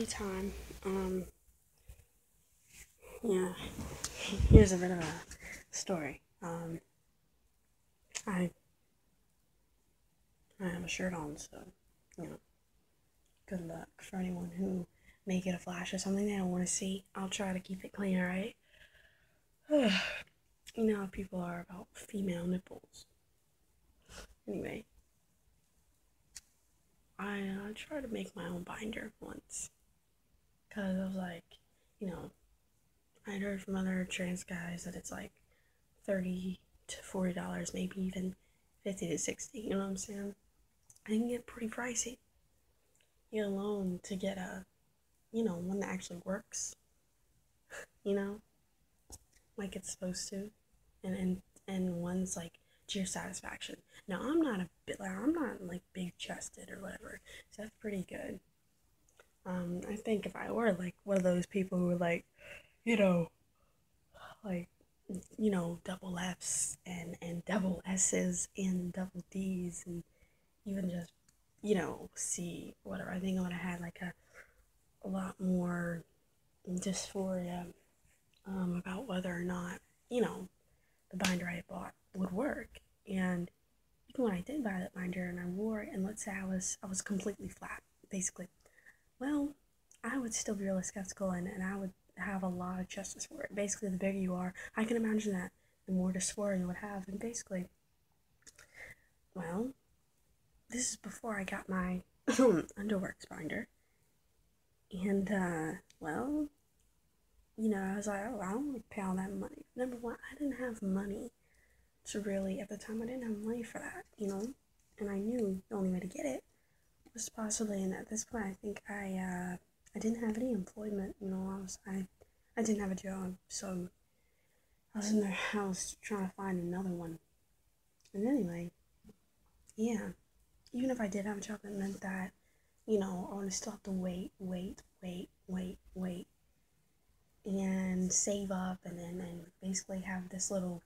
story time. Yeah, here's a bit of a story. I I have a shirt on, so you know, good luck for anyone who may get a flash or something they don't want to see. I'll try to keep it clean, alright? You know how people are about female nipples. Anyway, I tried to make my own binder once, cause I was like, you know, I'd heard from other trans guys that it's like $30 to $40, maybe even 50 to 60. You know what I'm saying? It can get pretty pricey. Get a loan to get one that actually works. You know, like it's supposed to, and one's like to your satisfaction. Now I'm not like big chested or whatever, so that's pretty good. I think if I were like one of those people who were like, you know, like double F's and double S's and double D's and even just C whatever. I think I would have had like a lot more dysphoria about whether or not the binder I bought would work. And even when I did buy that binder and I wore it, and let's say I was completely flat, basically, well, I would still be really skeptical, and I would have a lot of justice for it. Basically, the bigger you are, I can imagine that the more dysphoria you would have. And basically, well, this is before I got my Underworks binder. And, well, I was like, oh, I don't want to pay all that money. Number one, I didn't have money to really, at the time, I didn't have money for that, and I knew the only way to get it was possibly, and at this point, I think I didn't have any employment, I didn't have a job, so I was in the house trying to find another one. And anyway, yeah, even if I did have a job, it meant that, I would still have to wait, and save up, and basically have this little,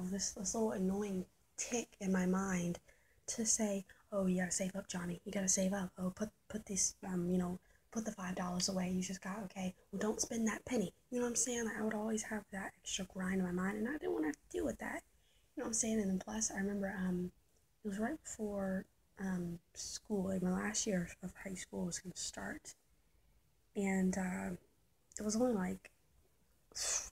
this little annoying tick in my mind to say, oh, you gotta save up, Johnny. You gotta save up. Oh, put this, put the $5 away. You just got, okay. Well, don't spend that penny. You know what I'm saying? Like, I would always have that extra grind in my mind, and I didn't want to have to deal with that. You know what I'm saying? And then plus, I remember, it was right before school, like my last year of high school was gonna start, and it was only like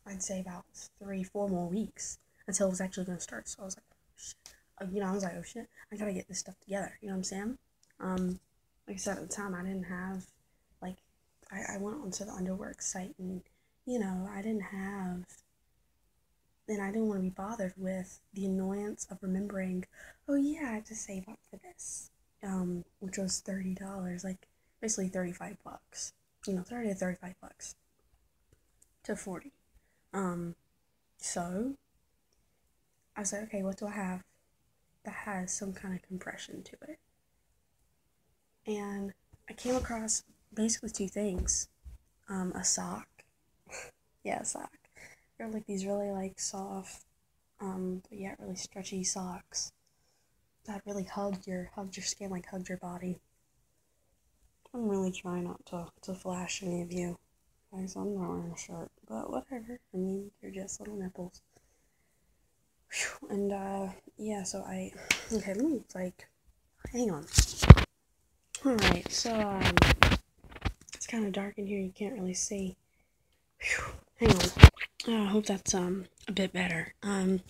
I'd say about 3, 4 more weeks until it was actually gonna start. So I was like, shit. I was like, oh shit, I gotta get this stuff together. You know what I'm saying? Like I said at the time, I didn't have like I went onto the Underworks site, and I didn't have, and I didn't want to be bothered with the annoyance of remembering, oh yeah, I have to save up for this, which was $30, like basically $35, 30 to $35 to 40. So I was like, okay, what do I have that has some kind of compression to it? And I came across basically two things. A sock. Yeah, a sock. They're like these really like soft, but yet really stretchy socks that really hugged your skin, like hugged your body. I'm really trying not to flash any of you guys. I'm not wearing a shirt, but whatever. I mean, they're just little nipples. Whew. And yeah, so okay, let me like hang on. Alright, so it's kinda dark in here, you can't really see. Whew. Hang on. I hope that's a bit better. The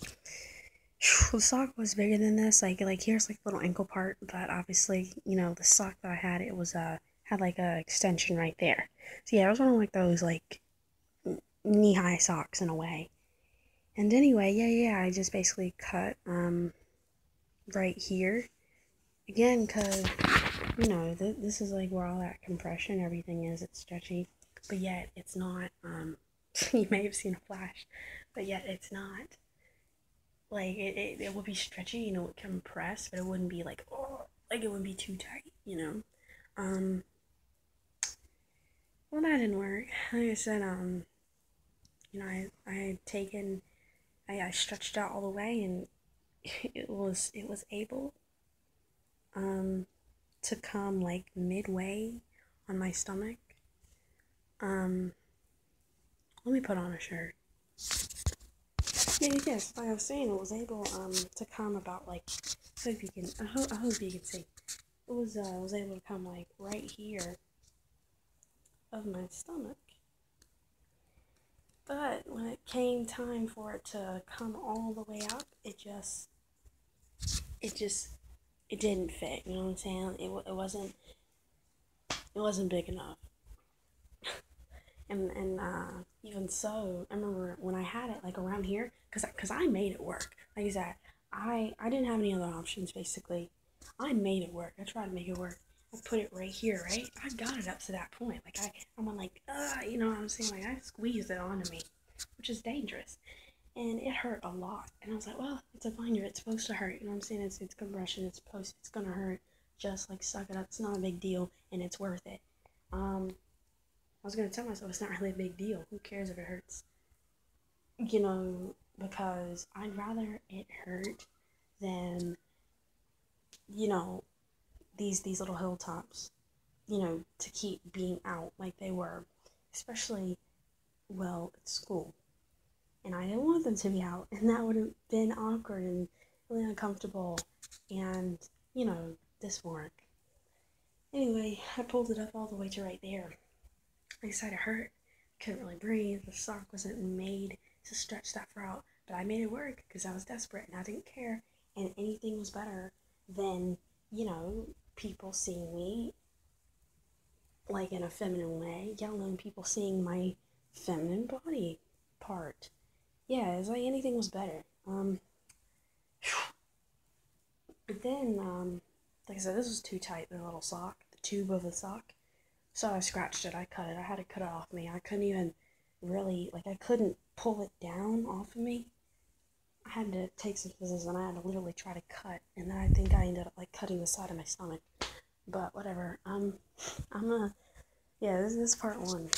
sock was bigger than this. Like here's like the little ankle part, but obviously, the sock that I had, it was had like a extension right there. So yeah, it was one of like those like knee high socks in a way. And anyway, yeah, I just basically cut right here again, because this is like where all that compression, everything is. It's stretchy, but yet it's not. You may have seen a flash, but yet it's not. Like it would be stretchy, it would compress, but it wouldn't be like, oh, like it wouldn't be too tight. Well, that didn't work. Like I said, I had taken, I stretched out all the way, and it was able to come like midway on my stomach, let me put on a shirt. Yeah, yes, like I was saying, it was able to come about like, so if you can, I hope you can see. It was able to come like right here of my stomach. But when it came time for it to come all the way up, it just, it didn't fit. You know what I'm saying? It wasn't big enough. And even so, I remember when I had it like around here, cause I made it work. Like I said, I didn't have any other options basically. I made it work. I tried to make it work. I put it right here, right? I got it up to that point. Like I'm like, you know what I'm saying? Like I squeezed it onto me, which is dangerous, and it hurt a lot. And I was like, well, it's a binder. It's supposed to hurt. You know what I'm saying? It's compression. It's gonna hurt. Just like suck it up. It's not a big deal, and it's worth it. I was gonna tell myself it's not really a big deal. Who cares if it hurts? You know, because I'd rather it hurt than, you know, these little hilltops, you know, to keep being out like they were, especially well at school. And I didn't want them to be out, and that would have been awkward and really uncomfortable, and you know, dysphoric. Anyway, I pulled it up all the way to right there. I decided it hurt. Couldn't really breathe. The sock wasn't made to stretch that far out, but I made it work because I was desperate and I didn't care. And anything was better than, you know, people seeing me like in a feminine way, yet alone people seeing my feminine body part. Yeah, it's like anything was better. But then, like I said, this was too tight, the little sock, the tube of the sock. So I scratched it, I cut it, I had to cut it off me. I couldn't even really, like, I couldn't pull it down off of me. I had to take some scissors and I had to literally try to cut. And then I think I ended up, like, cutting the side of my stomach. But whatever. I'm gonna, yeah, this is part one.